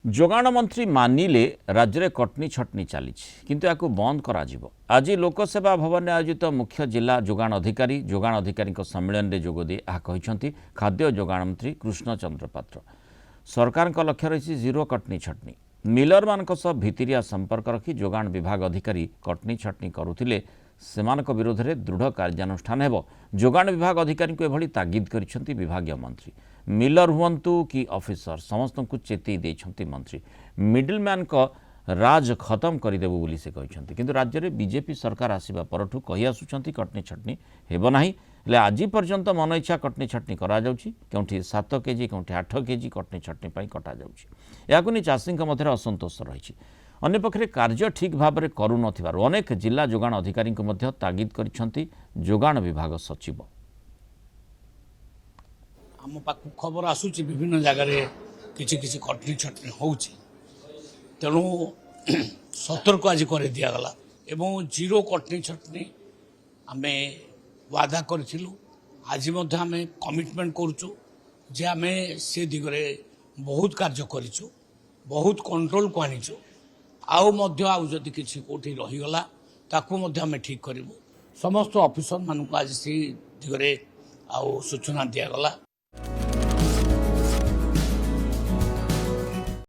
जोगाण मंत्री मानिले राज्य में कटनी छटनी चली किंतु या बंद करा आज लोकसेवा भवन में आयोजित मुख्य जिला जोगाण अधिकारी सम्मेलन में जोगदे खाद्य जोगाण मंत्री कृष्ण चंद्र पात्र सरकार लक्ष्य रही जीरो कटनी छटनी मिलर मान भितिरिया संपर्क रखी जोगाण विभाग अधिकारी कटनी छटनी करुथिले सेमानक विरोध में दृढ़ कार्यानुष्ठान हेब जोगाण विभाग अधिकारी को एभली तागिद करिसेंती विभागीय मंत्री मिलर हुंतु कि ऑफिसर समस्त को चेतई देछंती मंत्री मिडिल मैन को राज खत्म करदेबु बोली से कहते किंतु राज्य में बीजेपी सरकार आसिबा परठू कहि आसुचंती कटनी छटनी हेब नाही हेले आज पर्यंत मन इच्छा कटनी छटनी करा जाउछि केउठी 7 केजी केउठी 8 केजी कटनी छटनी पई कटा जाउछि याकु नि चाषी मध्य असंतोष रही अन्यपक्षे कार्य ठीक भाव में करू नथिबारु अनेक जिला जोगाण अधिकारी को मध्य तागिद करिसेंती जोगाण विभाग सचिव आम पाक खबर आसूची विभिन्न जगार किसी किसी कटनी छटनी होउची तेणु सतर्क आज कर दिगला एवं जीरो कटनी छटनी आम वादा करूँ आज आम कमिटमेंट करुचु जे आम से दिगरे बहुत कार्य करूँ बहुत कंट्रोल को आनीचु आउ जदि किसी कोठी रहीगला ताकू आम ठीक करूँ समस्त ऑफिसर मानक आज से दिगरे सूचना दिगला।